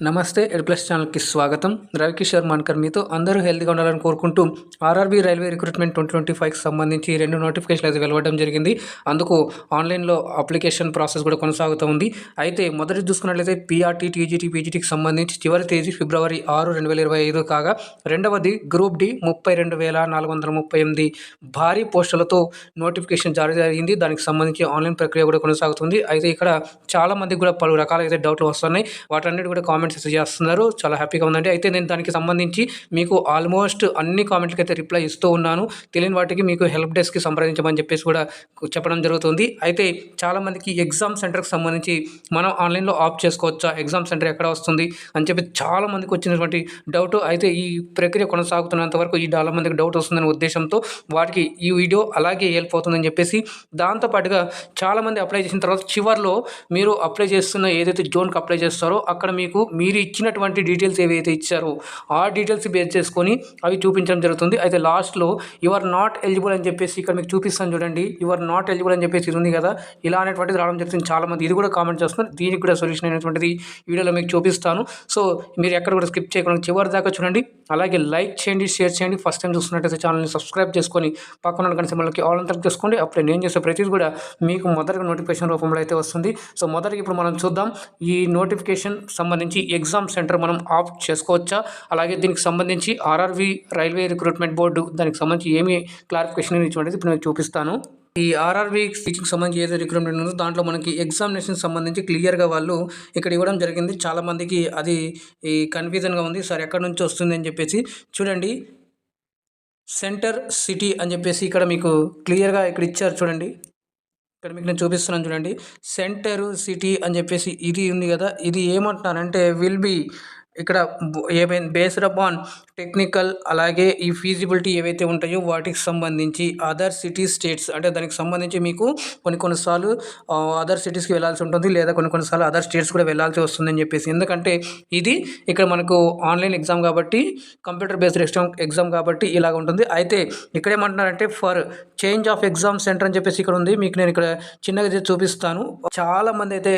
నమస్తే ఎడ్ ప్లస్ ఛానల్కి స్వాగతం. రవికిషోర్ మాన్కర్ మీతో. అందరూ హెల్తీగా ఉండాలని కోరుకుంటూ ఆర్ఆర్బీ రైల్వే రిక్రూట్మెంట్ 2025కి సంబంధించి 2 నోటిఫికేషన్లు అయితే వెలువడడం జరిగింది. అందుకు ఆన్లైన్లో అప్లికేషన్ ప్రాసెస్ కూడా కొనసాగుతూ ఉంది. అయితే మొదటి చూసుకున్నట్లయితే పీఆర్టీ, టీజీటీ, పీజీటీకి సంబంధించి చివరి తేదీ ఫిబ్రవరి 6, 2025 కాగా రెండవది గ్రూప్ డి 32,438 భారీ పోస్టులతో నోటిఫికేషన్ జారీ జరిగింది. దానికి సంబంధించి ఆన్లైన్ ప్రక్రియ కూడా కొనసాగుతుంది. అయితే ఇక్కడ చాలామందికి కూడా పలు రకాలైతే డౌట్లు వస్తున్నాయి. వాటన్నిటి కూడా కామెంట్స్ చేస్తున్నారు. చాలా హ్యాపీగా ఉందండి. అయితే నేను దానికి సంబంధించి మీకు ఆల్మోస్ట్ అన్ని కామెంట్లకి అయితే రిప్లై ఇస్తూ ఉన్నాను. తెలియని వాటికి మీకు హెల్ప్ డెస్క్కి సంప్రదించమని చెప్పేసి కూడా చెప్పడం జరుగుతుంది. అయితే చాలామందికి ఎగ్జామ్ సెంటర్కి సంబంధించి మనం ఆన్లైన్లో ఆప్ చేసుకోవచ్చా, ఎగ్జామ్ సెంటర్ ఎక్కడ వస్తుంది అని చెప్పి చాలామందికి వచ్చినటువంటి డౌట్. అయితే ఈ ప్రక్రియ కొనసాగుతున్నంత వరకు ఈ చాలా మందికి డౌట్ వస్తుందనే ఉద్దేశంతో వాటికి ఈ వీడియో అలాగే హెల్ప్ అవుతుందని చెప్పేసి, దాంతోపాటుగా చాలామంది అప్లై చేసిన తర్వాత చివరిలో మీరు అప్లై చేస్తున్న ఏదైతే జోన్కి అప్లై చేస్తారో అక్కడ మీరు ఇచ్చినటువంటి డీటెయిల్స్ ఏవైతే ఇచ్చారో ఆ డీటెయిల్స్ బేస్ చేసుకొని అవి చూపించడం జరుగుతుంది. అయితే లాస్ట్లో యువర్ నాట్ ఎలిజిబుల్ అని చెప్పేసి ఇక్కడ మీకు చూపిస్తాను చూడండి. యువర్ నాట్ ఎలిజిబుల్ అని చెప్పేసి ఇది ఉంది కదా, ఇలా అనేటువంటిది రావడం జరుగుతుంది. చాలామంది ఇది కూడా కామెంట్ చేస్తున్నారు. దీనికి కూడా సొల్యూషన్ అయినటువంటిది వీడియోలో మీకు చూపిస్తాను. సో మీరు ఎక్కడ కూడా స్కిప్ చేయకుండా చివరి దాకా చూడండి. అలాగే లైక్ చేయండి, షేర్ చేయండి. ఫస్ట్ టైం చూస్తున్నట్టయితే ఛానల్ని సబ్స్క్రైబ్ చేసుకొని పక్కన ఉన్న సింబల్కి ఆల్ అని చేసుకోండి. అప్పుడే నేను చేసే ప్రతిదీ కూడా మీకు మొదటిగా నోటిఫికేషన్ రూపంలో అయితే వస్తుంది. సో మొదటికి ఇప్పుడు మనం చూద్దాం ఈ నోటిఫికేషన్ సంబంధించి ఎగ్జామ్ సెంటర్ మనం ఆప్ట్ చేసుకోవచ్చా, అలాగే దీనికి సంబంధించి ఆర్ఆర్బీ రైల్వే రిక్రూట్మెంట్ బోర్డు దానికి సంబంధించి ఏమి క్లారిఫికేషన్ ఇచ్చినట్టు ఇప్పుడు నేను చూపిస్తాను. ఈ ఆర్ఆర్బీ టీచింగ్ సంబంధించి ఏదో రిక్రూట్మెంట్ ఉందో దాంట్లో మనకి ఎగ్జామినేషన్ సంబంధించి క్లియర్గా వాళ్ళు ఇక్కడ ఇవ్వడం జరిగింది. చాలామందికి అది ఈ కన్ఫ్యూజన్గా ఉంది, సార్ ఎక్కడి నుంచి వస్తుంది అని చెప్పేసి. చూడండి, సెంటర్ సిటీ అని చెప్పేసి ఇక్కడ మీకు క్లియర్గా ఇక్కడ ఇచ్చారు చూడండి. ఇక్కడ మీకు నేను చూపిస్తున్నాను చూడండి. సెంటర్ సిటీ అని చెప్పేసి ఇది ఉంది కదా, ఇది ఏమంటున్నారంటే విల్ బీ ఇక్కడ ఏమైనా బేస్డ్ అపాన్ టెక్నికల్ అలాగే ఈ ఫీజిబిలిటీ ఏవైతే ఉంటాయో వాటికి సంబంధించి అదర్ సిటీ స్టేట్స్, అంటే దానికి సంబంధించి మీకు కొన్నిసార్లు అదర్ సిటీస్కి వెళ్ళాల్సి ఉంటుంది, లేదా కొన్నిసార్లు అదర్ స్టేట్స్ కూడా వెళ్ళాల్సి వస్తుందని చెప్పేసి. ఎందుకంటే ఇది ఇక్కడ మనకు ఆన్లైన్ ఎగ్జామ్ కాబట్టి, కంప్యూటర్ బేస్డ్ ఎగ్జామ్ కాబట్టి ఇలాగ ఉంటుంది. అయితే ఇక్కడ ఏమంటున్నారంటే for change of exam centre అని చెప్పేసి ఇక్కడ ఉంది. మీకు నేను ఇక్కడ చిన్నగా చూపిస్తాను. చాలామంది అయితే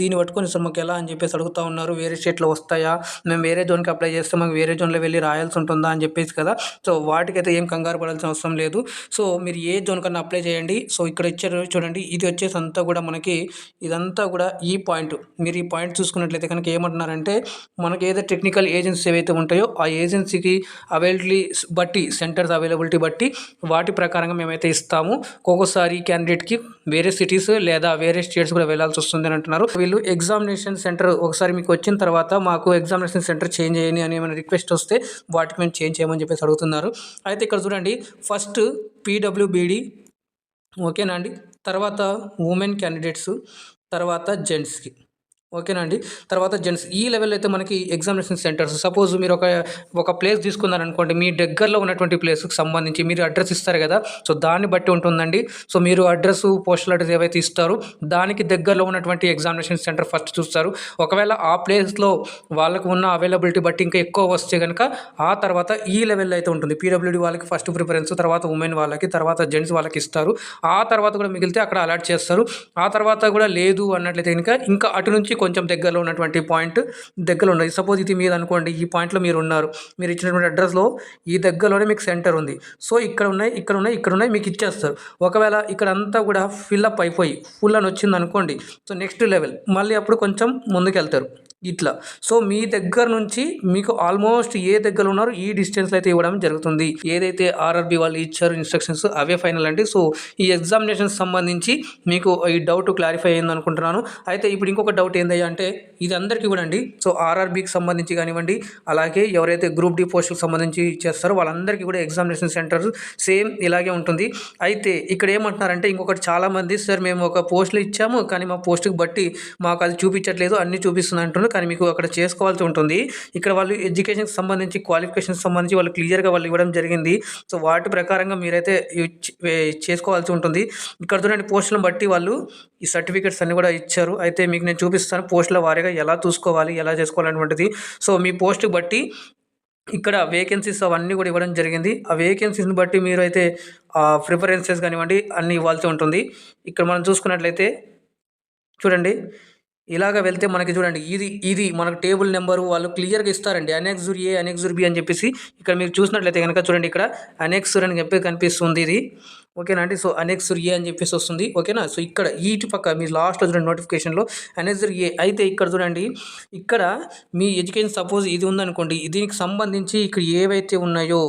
దీన్ని పట్టుకొని సార్ మాకు ఎలా అని చెప్పేసి అడుగుతూ ఉన్నారు. వేరే స్టేట్లో వస్తాయా, మేము వేరే జోన్కి అప్లై చేస్తే మాకు వేరే జోన్లో వెళ్ళి రాయాల్సి ఉంటుందా అని చెప్పేసి కదా. సో వాటికైతే ఏం కంగారు పడాల్సిన అవసరం లేదు. సో మీరు ఏ జోన్ కన్నా అప్లై చేయండి. సో ఇక్కడ ఇచ్చారు చూడండి, ఇది వచ్చేసి అంతా కూడా మనకి ఇదంతా కూడా ఈ పాయింట్. మీరు ఈ పాయింట్ చూసుకున్నట్లయితే కనుక ఏమంటున్నారంటే మనకి ఏదైతే టెక్నికల్ ఏజెన్సీ ఏవైతే ఉంటాయో ఆ ఏజెన్సీకి అవైలబిలిటీ బట్టి, సెంటర్స్ అవైలబిలిటీ బట్టి వాటి ప్రకారంగా మేమైతే ఇస్తాము. ఒక్కొక్కసారి క్యాండిడేట్కి వేరే సిటీస్ లేదా వేరే స్టేట్స్ కూడా వెళ్ళాల్సి వస్తుంది అని అంటున్నారు. వీళ్ళు ఎగ్జామినేషన్ సెంటర్ ఒకసారి మీకు వచ్చిన తర్వాత మాకు ఎగ్జామినేషన్ సెంటర్ చేంజ్ చేయని అని ఏమైనా రిక్వెస్ట్ వస్తే వాటికి మేము చేంజ్ చేయమని చెప్పేసి అడుగుతున్నారు. అయితే ఇక్కడ చూడండి, ఫస్ట్ పీడబ్ల్యూబీడి, ఓకేనా అండి, తర్వాత ఉమెన్ క్యాండిడేట్స్, తర్వాత జెంట్స్కి, ఓకేనా అండి, తర్వాత జెంట్స్. ఈ లెవెల్ అయితే మనకి ఎగ్జామినేషన్ సెంటర్స్. సపోజ్ మీరు ఒక ప్లేస్ తీసుకున్నారనుకోండి, మీ దగ్గరలో ఉన్నటువంటి ప్లేస్కి సంబంధించి మీరు అడ్రస్ ఇస్తారు కదా, సో దాన్ని బట్టి ఉంటుందండి. సో మీరు అడ్రస్, పోస్టల్ అడ్రస్ ఏవైతే ఇస్తారో దానికి దగ్గరలో ఉన్నటువంటి ఎగ్జామినేషన్ సెంటర్ ఫస్ట్ చూస్తారు. ఒకవేళ ఆ ప్లేస్లో వాళ్ళకు ఉన్న అవైలబిలిటీ బట్టి ఇంకా ఎక్కువ వస్తే కనుక ఆ తర్వాత ఈ లెవెల్లో అయితే ఉంటుంది. పీడబ్ల్యూడీ వాళ్ళకి ఫస్ట్ ప్రిఫరెన్స్, తర్వాత ఉమెన్ వాళ్ళకి, తర్వాత జెంట్స్ వాళ్ళకి ఇస్తారు. ఆ తర్వాత కూడా మిగిలితే అక్కడ అలాట్ చేస్తారు. ఆ తర్వాత కూడా లేదు అన్నట్లయితే కనుక ఇంకా అటు నుంచి కొంచెం దగ్గరలో ఉన్నటువంటి పాయింట్ దగ్గరలో ఉన్నది. సపోజ్ ఇది మీరు అనుకోండి, ఈ పాయింట్లో మీరు ఉన్నారు, మీరు ఇచ్చినటువంటి అడ్రస్లో ఈ దగ్గరలోనే మీకు సెంటర్ ఉంది. సో ఇక్కడ ఉన్నాయి మీకు ఇచ్చేస్తారు. ఒకవేళ ఇక్కడ అంతా కూడా ఫిల్అప్ అయిపోయి ఫుల్ అని వచ్చింది అనుకోండి, సో నెక్స్ట్ లెవెల్ మళ్ళీ అప్పుడు కొంచెం ముందుకెళ్తారు ఇట్లా. సో మీ దగ్గర నుంచి మీకు ఆల్మోస్ట్ ఏ దగ్గర ఉన్నారో ఈ డిస్టెన్స్లో అయితే ఇవ్వడం జరుగుతుంది. ఏదైతే ఆర్ఆర్బీ వాళ్ళు ఇచ్చారు ఇన్స్ట్రక్షన్స్ అవే ఫైనల్ అండి. సో ఈ ఎగ్జామినేషన్ సంబంధించి మీకు ఈ డౌట్ క్లారిఫై అయింది అనుకుంటున్నాను. అయితే ఇప్పుడు ఇంకొక డౌట్ ఏందయ్యా అంటే, ఇది అందరికీ కూడా అండి. సో ఆర్ఆర్బీకి సంబంధించి కానివ్వండి, అలాగే ఎవరైతే గ్రూప్ డి పోస్టులకు సంబంధించి చేస్తారో వాళ్ళందరికీ కూడా ఎగ్జామినేషన్ సెంటర్ సేమ్ ఇలాగే ఉంటుంది. అయితే ఇక్కడ ఏమంటున్నారంటే ఇంకొకటి, చాలామంది సార్ మేము ఒక పోస్టులు ఇచ్చాము కానీ మా పోస్టుకి బట్టి మాకు అది చూపించట్లేదు, అన్నీ చూపిస్తుంది అంటున్నారు. కానీ మీకు అక్కడ చేసుకోవాల్సి ఉంటుంది. ఇక్కడ వాళ్ళు ఎడ్యుకేషన్కి సంబంధించి, క్వాలిఫికేషన్కి సంబంధించి వాళ్ళు క్లియర్గా వాళ్ళు ఇవ్వడం జరిగింది. సో వాటి ప్రకారంగా మీరైతే చేసుకోవాల్సి ఉంటుంది. ఇక్కడ చూడండి, పోస్టులను బట్టి వాళ్ళు ఈ సర్టిఫికేట్స్ అన్నీ కూడా ఇచ్చారు. అయితే మీకు నేను చూపిస్తాను పోస్టుల వారీగా ఎలా చూసుకోవాలి, ఎలా చేసుకోవాలనేటువంటిది. సో మీ పోస్ట్కి బట్టి ఇక్కడ వేకెన్సీస్ అవన్నీ కూడా ఇవ్వడం జరిగింది. ఆ వేకెన్సీస్ని బట్టి మీరు అయితే ప్రిఫరెన్సెస్ కానివ్వండి అన్నీ ఇవ్వాల్సి ఉంటుంది. ఇక్కడ మనం చూసుకున్నట్లయితే చూడండి, ఇలాగ వెళ్తే మనకి చూడండి ఇది మనకు టేబుల్ నెంబరు వాళ్ళు క్లియర్‌గా ఇస్తారండి. అనెక్సుర్ ఏ, అనెక్సుర్ బి అని చెప్పేసి ఇక్కడ మీరు చూసినట్లయితే గనక చూడండి ఇక్కడ అనెక్సుర్ అని చెప్పి కనిపిస్తుంది ఇది. ఓకేనా అండి. సో, అనెక్సుర్ ఏ అని చెప్పేసి వస్తుంది. ఓకేనా. సో, ఇక్కడ ఇటు పక్క మీరు లాస్ట్‌లో చూడండి నోటిఫికేషన్‌లో అనెక్సుర్ ఏ అయితే ఇక్కడ చూడండి ఇక్కడ మీ ఎడ్యుకేషన్ సపోజ్ ఇది ఉందనుకోండి. దీనికి సంబంధించి ఇక్కడ ఏవైతే ఉన్నాయో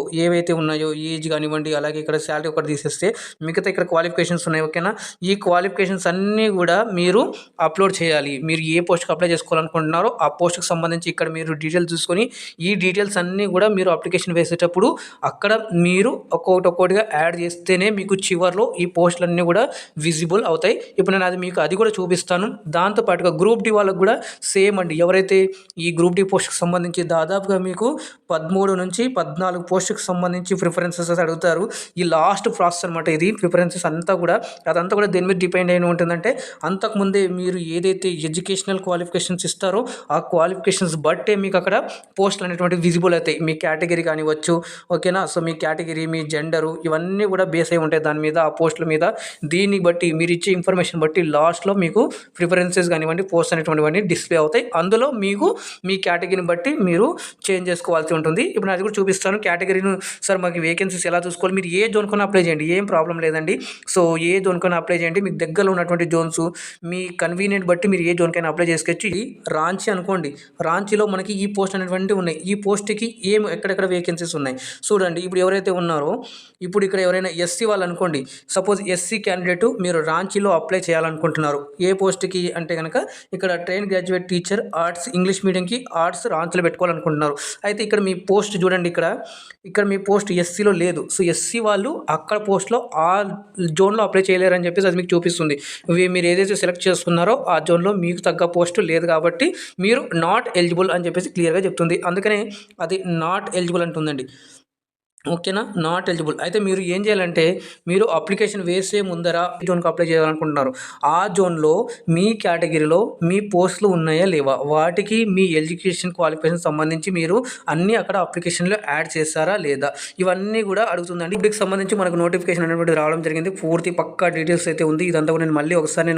ఏజ్ కానివ్వండి, అలాగే ఇక్కడ సాలరీ ఒకటి తీసేస్తే మిగతా ఇక్కడ క్వాలిఫికేషన్స్ ఉన్నాయి. ఓకేనా. ఈ క్వాలిఫికేషన్స్ అన్నీ కూడా మీరు అప్లోడ్ చేయాలి. మీరు ఏ పోస్ట్‌కి అప్లై చేసుకోవాలనుకుంటున్నారో ఆ పోస్ట్‌కి సంబంధించి ఇక్కడ మీరు డీటెయిల్స్ చూసుకొని ఈ డీటెయిల్స్ అన్నీ కూడా మీరు అప్లికేషన్ వేసేటప్పుడు అక్కడ మీరు ఒక్కొక్కటిగా యాడ్ చేస్తేనే మీకు చివర్లో ఈ పోస్టులన్నీ కూడా విజిబుల్ అవుతాయి. ఇప్పుడు నేను అది కూడా చూపిస్తాను. దాంతో పాటుగా గ్రూప్ డి వాళ్ళకి కూడా సేమ్ అండి. ఎవరైతే ఈ గ్రూప్ డి పోస్ట్‌కి సంబంధించి దాదాపుగా మీకు 13 నుంచి 14 పోస్ట్‌కి సంబంధించి ప్రిఫరెన్సెస్ అడుగుతారు. ఈ లాస్ట్ ప్రాసెస్ అనమాట ఇది. ప్రిఫరెన్సెస్ అంతా కూడా అదంతా కూడా దేని మీద డిపెండ్ అయి ఉంటుందంటే అంతకుముందే మీరు ఏదైతే ఎడ్యుకేషనల్ క్వాలిఫికేషన్స్ ఇస్తారో ఆ క్వాలిఫికేషన్స్ బట్టే మీకు అక్కడ పోస్టులు అనేటువంటివి విజిబుల్ అవుతాయి. మీ కేటగిరీ కానివ్వచ్చు. ఓకేనా. సో, మీ కేటగిరీ, మీ జెండరు ఇవన్నీ కూడా బేస్ అయి ఉంటాయి దాని మీద, ఆ పోస్టుల మీద. దీన్ని బట్టి మీరు ఇచ్చే ఇన్ఫర్మేషన్ బట్టి లాస్ట్‌లో మీకు ప్రిఫరెన్సెస్ కానివ్వండి, పోస్ట్ అనేటువంటివన్నీ డిస్ప్లే అవుతాయి. అందులో మీకు మీ కేటగిరీని బట్టి మీరు చేంజ్ చేసుకోవాల్సి ఉంటుంది. ఇప్పుడు అది కూడా చూపిస్తాను. కేటగిరీను సార్ మాకు వేకెన్సీస్ ఎలా చూసుకోవాలి, మీరు ఏ జోన్ కన్నా అప్లై చేయండి, ఏం ప్రాబ్లం లేదండి. సో, ఏ జోన్ కన్నా అప్లై చేయండి. మీకు దగ్గరలో ఉన్నటువంటి జోన్స్ మీ కన్వీనియంట్ బట్టి మీరు ఏ జోన్కైనా అప్లై చేసుకోవచ్చు. ఇది రాంచీ అనుకోండి. రాంచీలో మనకి ఈ పోస్ట్ అనేటువంటివి ఉన్నాయి. ఈ పోస్ట్‌కి ఎక్కడెక్కడ వేకెన్సీస్ ఉన్నాయి చూడండి. ఇప్పుడు ఎవరైతే ఉన్నారో ఇప్పుడు ఇక్కడ ఎవరైనా ఎస్సీ వాళ్ళు అనుకోండి. సపోజ్ ఎస్సీ క్యాండిడేట్ మీరు రాంచీలో అప్లై చేయాలనుకుంటున్నారు. ఏ పోస్ట్‌కి అంటే కనుక ఇక్కడ trained graduate teacher arts English మీడియంకి ఆర్ట్స్ రాంచీలో పెట్టుకోవాలనుకుంటున్నారు. అయితే ఇక్కడ మీ పోస్ట్ చూడండి ఇక్కడ మీ పోస్ట్ ఎస్సీలో లేదు. సో, ఎస్సీ వాళ్ళు అక్కడ పోస్ట్‌లో ఆ జోన్‌లో అప్లై చేయలేరని చెప్పేసి అది మీకు చూపిస్తుంది. మీరు ఏదైతే సెలెక్ట్ చేసుకున్నారో ఆ జోన్‌లో మీకు తగ్గ పోస్ట్ లేదు కాబట్టి మీరు నాట్ ఎలిజిబుల్ అని చెప్పేసి క్లియర్‌గా చెప్తుంది. అందుకనే అది నాట్ ఎలిజిబుల్ అంటుందండి. ఓకేనా. Not eligible. అయితే మీరు ఏం చేయాలంటే మీరు అప్లికేషన్ వేసే ముందర జోన్‌కి అప్లై చేయాలనుకుంటున్నారు. ఆ జోన్‌లో మీ కేటగిరీలో మీ పోస్టులు ఉన్నాయా లేవా, వాటికి మీ ఎడ్యుకేషన్ క్వాలిఫికేషన్ సంబంధించి మీరు అన్నీ అక్కడ అప్లికేషన్‌లో యాడ్ చేశారా లేదా, ఇవన్నీ కూడా అడుగుతుందండి. వీటికి సంబంధించి మనకు నోటిఫికేషన్ అనేటువంటిది రావడం జరిగింది. పూర్తి పక్కా డీటెయిల్స్ అయితే ఉంది. ఇదంతా కూడా నేను మళ్ళీ ఒకసారి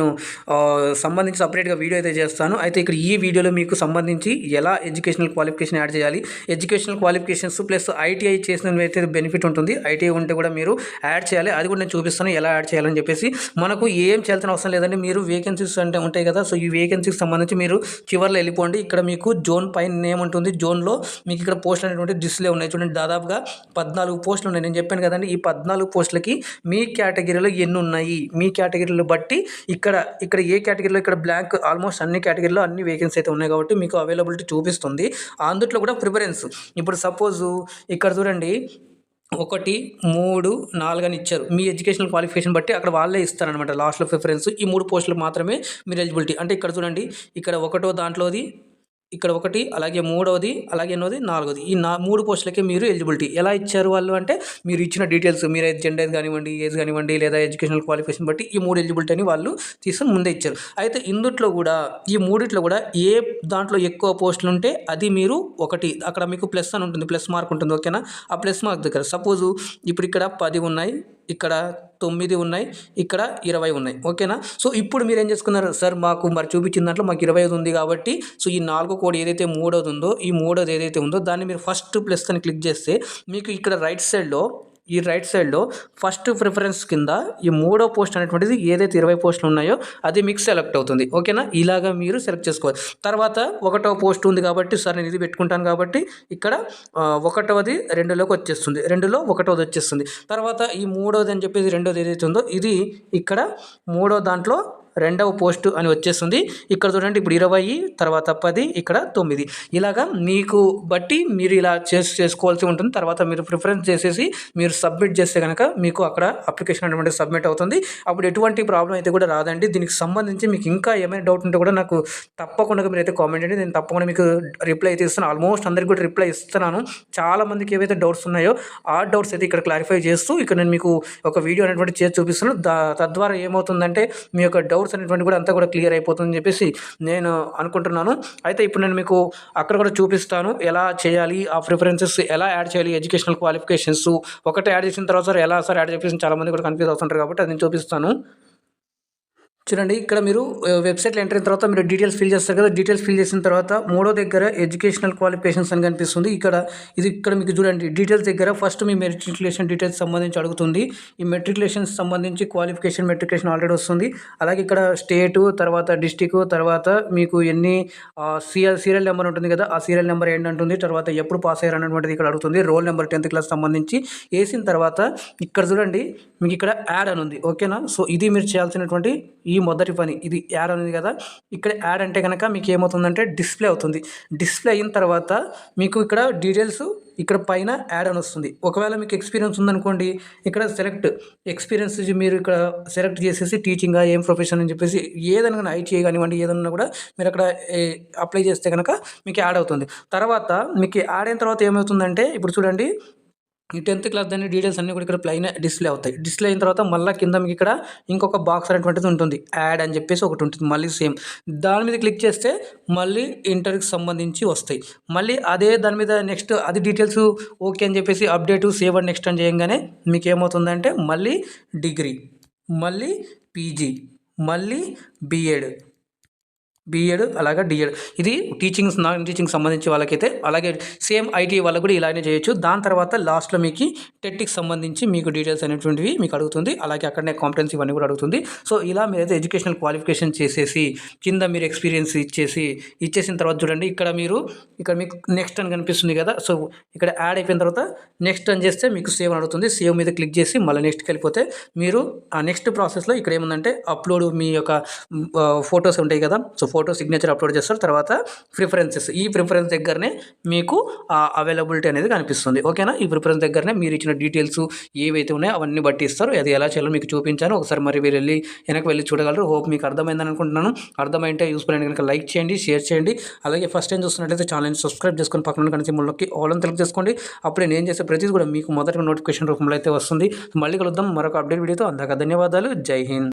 సంబంధించి సపరేట్గా వీడియో అయితే చేస్తాను. అయితే ఇక్కడ ఈ వీడియోలో మీకు సంబంధించి ఎలా ఎడ్యుకేషనల్ క్వాలిఫికేషన్ యాడ్ చేయాలి, ఎడ్యుకేషనల్ క్వాలిఫికేషన్స్ ప్లస్ ఐటీఐ చేసిన అయితే బెనిఫిట్ ఉంటుంది. ఐటీఐ ఉంటే కూడా మీరు యాడ్ చేయాలి. అది కూడా నేను చూపిస్తాను ఎలా యాడ్ చేయాలని చెప్పేసి. మనకు ఏం చేయాల్సిన అవసరం లేదండి. మీరు వేకెన్సీస్ అంటే ఉంటాయి కదా. సో, ఈ వేకెన్సీకి సంబంధించి మీరు చివర్లో వెళ్ళిపోండి. ఇక్కడ మీకు జోన్ పైన నేమ్ ఉంటుంది. జోన్లో మీకు ఇక్కడ పోస్టులు అనేటువంటి డిస్ప్లే ఉన్నాయి. చూడండి దాదాపుగా 14 పోస్టులు ఉన్నాయి. నేను చెప్పాను కదండి. ఈ 14 పోస్టులకి మీ కేటగిరీలో ఎన్ని ఉన్నాయి, మీ కేటగిరీలు బట్టి ఇక్కడ ఏ కేటగిరీలో ఇక్కడ బ్లాంక్ ఆల్మోస్ట్ అన్ని కేటగిరీలో అన్ని వేకెన్సీ అయితే ఉన్నాయి కాబట్టి మీకు అవైలబిలిటీ చూపిస్తుంది. అందుట్లో కూడా ప్రిఫరెన్స్ ఇప్పుడు సపోజు ఇక్కడ చూడండి 1, 3, 4 అని ఇచ్చారు. మీ ఎడ్యుకేషనల్ క్వాలిఫికేషన్ బట్టి అక్కడ వాళ్ళే ఇస్తారనమాట లాస్ట్‌లో ప్రిఫరెన్స్. ఈ 3 పోస్టులు మాత్రమే మీరు ఎలిజిబిలిటీ. అంటే ఇక్కడ చూడండి ఇక్కడ ఒకటో దాంట్లోది ఇక్కడ 1, అలాగే 3వది, అలాగే 4వది. ఈ 3 పోస్టులకే మీరు ఎలిజిబిలిటీ. ఎలా ఇచ్చారు వాళ్ళు అంటే మీరు ఇచ్చిన డీటెయిల్స్ మీరు జెండర్ కానివ్వండి, ఏజ్ కానివ్వండి, లేదా ఎడ్యుకేషనల్ క్వాలిఫికేషన్ బట్టి ఈ 3 ఎలిజిబిలిటీ అని వాళ్ళు తీసుకొని ముందే ఇచ్చారు. అయితే ఇందుట్లో కూడా ఈ మూడిట్లో కూడా ఏ దాంట్లో ఎక్కువ పోస్టులు ఉంటే అది మీరు అక్కడ మీకు ప్లస్ అని ఉంటుంది, ప్లస్ మార్క్ ఉంటుంది. ఓకేనా. ఆ ప్లస్ మార్క్ దగ్గర సపోజు ఇప్పుడు ఇక్కడ 10 ఉన్నాయి, ఇక్కడ 9 ఉన్నాయి, ఇక్కడ 20 ఉన్నాయి. ఓకేనా. సో, ఇప్పుడు మీరు ఏం చేసుకున్నారు, సార్ మాకు మరి చూపించిన దాంట్లో మాకు 25 ఉంది కాబట్టి సో, ఈ 4 కోడ్ ఏదైతే మూడోది ఉందో ఈ మూడోది ఏదైతే ఉందో దాన్ని మీరు ఫస్ట్ ప్లస్ అని క్లిక్ చేస్తే మీకు ఇక్కడ రైట్ సైడ్లో ఫస్ట్ ప్రిఫరెన్స్ కింద ఈ 3వ పోస్ట్ అనేటువంటిది ఏదైతే 20 పోస్టులు ఉన్నాయో అది మీకు సెలెక్ట్ అవుతుంది. ఓకేనా. ఇలాగా మీరు సెలెక్ట్ చేసుకోవాలి. తర్వాత 1వ పోస్ట్ ఉంది కాబట్టి సార్ నేను ఇది పెట్టుకుంటాను కాబట్టి ఇక్కడ 1వది 2లోకి వచ్చేస్తుంది, 2లో 1వది వచ్చేస్తుంది. తర్వాత ఈ 3వది అని చెప్పేసి 2వది ఏదైతే ఉందో ఇది ఇక్కడ 3వ దాంట్లో 2వ పోస్టు అని వచ్చేస్తుంది. ఇక్కడ చూడండి ఇప్పుడు 20, తర్వాత 10, ఇక్కడ 9. ఇలాగా మీకు బట్టి మీరు ఇలా చేసుకోవాల్సి ఉంటుంది. తర్వాత మీరు ప్రిఫరెన్స్ చేసేసి మీరు సబ్మిట్ చేస్తే కనుక మీకు అక్కడ అప్లికేషన్ అనేటువంటి సబ్మిట్ అవుతుంది. అప్పుడు ఎటువంటి ప్రాబ్లం అయితే కూడా రాదండి. దీనికి సంబంధించి మీకు ఇంకా ఏమైనా డౌట్ ఉంటే కూడా నాకు తప్పకుండా మీరైతే కామెంట్ చేయండి. నేను తప్పకుండా మీకు రిప్లై అయితే ఇస్తాను. ఆల్మోస్ట్ అందరికీ కూడా రిప్లై ఇస్తున్నాను. చాలామందికి ఏవైతే డౌట్స్ ఉన్నాయో ఆ డౌట్స్ అయితే ఇక్కడ క్లారిఫై చేస్తూ ఇక్కడ నేను మీకు ఒక వీడియో అనేటువంటి చేసి చూపిస్తున్నాను. తద్వారా ఏమవుతుందంటే మీ యొక్క డౌట్స్ అనేటువంటి కూడా అంతా కూడా క్లియర్ అయిపోతుందని చెప్పేసి నేను అనుకుంటున్నాను. అయితే ఇప్పుడు నేను మీకు అక్కడ కూడా చూపిస్తాను ఎలా చేయాలి, ఆ ప్రిఫరెన్సెస్ ఎలా యాడ్ చేయాలి, ఎడ్యుకేషనల్ క్వాలిఫికేషన్స్ ఒకటే యాడ్ చేసిన తర్వాత సార్ ఎలా యాడ్ చేసి చాలామంది కూడా కన్ఫ్యూజ్ అవుతుంటారు కాబట్టి అది నేను చూపిస్తాను. చూడండి ఇక్కడ మీరు వెబ్సైట్‌లో ఎంటర్ అయిన తర్వాత మీరు డీటెయిల్స్ ఫిల్ చేస్తారు కదా! డీటెయిల్స్ ఫిల్ చేసిన తర్వాత మూడో దగ్గర ఎడ్యుకేషనల్ క్వాలిఫికేషన్స్ అని కనిపిస్తుంది. ఇక్కడ మీకు చూడండి డీటెయిల్స్ దగ్గర ఫస్ట్ మీ మెట్రిక్యులేషన్ డీటెయిల్స్ సంబంధించి అడుగుతుంది. ఈ మెట్రిక్యులేషన్స్ సంబంధించి మెట్రిక్యులేషన్ ఆల్రెడీ వస్తుంది. అలాగే ఇక్కడ స్టేటు, తర్వాత డిస్ట్రిక్ట్, తర్వాత మీకు ఎన్ని సీరియల్ నెంబర్ ఉంటుంది కదా! ఆ సీరియల్ నెంబర్ ఏంటంటుంది. తర్వాత ఎప్పుడు పాస్ అయ్యారు అన్నటువంటిది ఇక్కడ అడుగుతుంది. రోల్ నెంబర్ 10th క్లాస్ సంబంధించి ఏసిన తర్వాత ఇక్కడ చూడండి మీకు ఇక్కడ యాడ్ అని ఉంది. ఓకేనా? సో ఇది మీరు చేయాల్సినటువంటి ఈ మొదటి పని. ఇది యాడ్ అనేది కదా! ఇక్కడ యాడ్ అంటే గనక మీకు ఏమవుతుందంటే డిస్‌ప్లే అవుతుంది. డిస్‌ప్లే అయిన తర్వాత మీకు ఇక్కడ డీటెయిల్స్ ఇక్కడ పైన యాడ్ అని వస్తుంది. ఒకవేళ మీకు ఎక్స్‌పీరియన్స్ ఉందనుకోండి, ఇక్కడ సెలెక్ట్ ఎక్స్‌పీరియన్స్ మీరు ఇక్కడ సెలెక్ట్ చేసేసి టీచింగా ఏం ప్రొఫెషన్ అని చెప్పేసి ఏదైనా గాని ఐటీఐ కానివ్వండి ఏదన్నా కూడా మీరు అక్కడ అప్లై చేస్తే గనక మీకు యాడ్ అవుతుంది. తర్వాత మీకు యాడ్ అయిన తర్వాత ఏమవుతుందంటే ఇప్పుడు చూడండి ఈ 10th క్లాస్ దాని డీటెయిల్స్ అన్నీ కూడా ఇక్కడ ప్లెయిన్ డిస్‌ప్లే అవుతాయి. డిస్‌ప్లే అయిన తర్వాత మళ్ళా కింద మీకు ఇక్కడ ఇంకొక బాక్స్ అనేటువంటిది ఉంటుంది. యాడ్ అని చెప్పేసి ఒకటి ఉంటుంది. మళ్ళీ సేమ్ దాని మీద క్లిక్ చేస్తే మళ్ళీ ఇంటర్‌కి సంబంధించి వస్తాయి. మళ్ళీ అదే దాని మీద నెక్స్ట్ అది డీటెయిల్స్ ఓకే అని చెప్పేసి అప్డేట్ సేవ్ అండ్ నెక్స్ట్ అని చేయంగానే మీకు ఏమవుతుందంటే మళ్ళీ డిగ్రీ, మళ్ళీ పీజీ, మళ్ళీ బీఎడ్ అలాగే డీఎడ్ ఇది నాన్ టీచింగ్ సంబంధించి వాళ్ళకైతే అలాగే సేమ్ ఐటీ వాళ్ళకు కూడా ఇలానే చేయొచ్చు. దాని తర్వాత లాస్ట్లో మీకు టెట్కి సంబంధించి మీకు డీటెయిల్స్ అనేటువంటివి మీకు అడుగుతుంది. అలాగే అక్కడనే కాంపిటెన్సీ ఇవన్నీ కూడా అడుగుతుంది. సో ఇలా మీరైతే ఎడ్యుకేషనల్ క్వాలిఫికేషన్ చేసేసి కింద మీరు ఎక్స్పీరియన్స్ ఇచ్చేసిన తర్వాత చూడండి ఇక్కడ మీకు నెక్స్ట్ అని కనిపిస్తుంది కదా! సో ఇక్కడ యాడ్ అయిపోయిన తర్వాత నెక్స్ట్ అని చేస్తే మీకు సేవ్ అని అడుగుతుంది. సేవ్ మీద క్లిక్ చేసి మళ్ళీ నెక్స్ట్కి వెళ్ళిపోతే మీరు ఆ నెక్స్ట్ ప్రాసెస్లో ఇక్కడ ఏముందంటే అప్లోడ్ మీ యొక్క ఫొటోస్ ఉంటాయి కదా! సో ఫోటో సిగ్నేచర్ అప్లోడ్ చేస్తారు. తర్వాత ప్రిఫరెన్సెస్ ఈ ప్రిఫరెన్స్ దగ్గరనే మీకు అవైలబిలిటీ అనేది కనిపిస్తుంది. ఓకేనా? ఈ ప్రిఫరెన్స్ దగ్గరనే మీరు ఇచ్చిన డీటెయిల్స్ ఏవైతే ఉన్నాయో అవన్నీ బట్టి ఇస్తారు. అది ఎలా చేయాలో మీకు చూపించాను. ఒకసారి మరి మీరు వెనక్కి వెళ్ళి చూడగలరు. హోప్ మీకు అర్థమైందని అనుకుంటున్నాను. అర్థమైంటే యూస్ఫుల్ అయిన కనుక లైక్ చేయండి, షేర్ చేయండి. అలాగే ఫస్ట్ టైం చూస్తున్నట్లయితే ఛానల్ని సబ్స్క్రైబ్ చేసుకొని పక్కన ఉన్న సింబల్లోకి ఆల్ అని క్లిక్ చేసుకోండి. అప్పుడే నేను చేసే ప్రతిదీ కూడా మీకు మొదటి నోటిఫికేషన్ రూపంలో అయితే వస్తుంది. మళ్ళీ కలుద్దాం మరొక అప్డేట్ వీడియోతో. అందాక ధన్యవాదాలు. జై హింద్.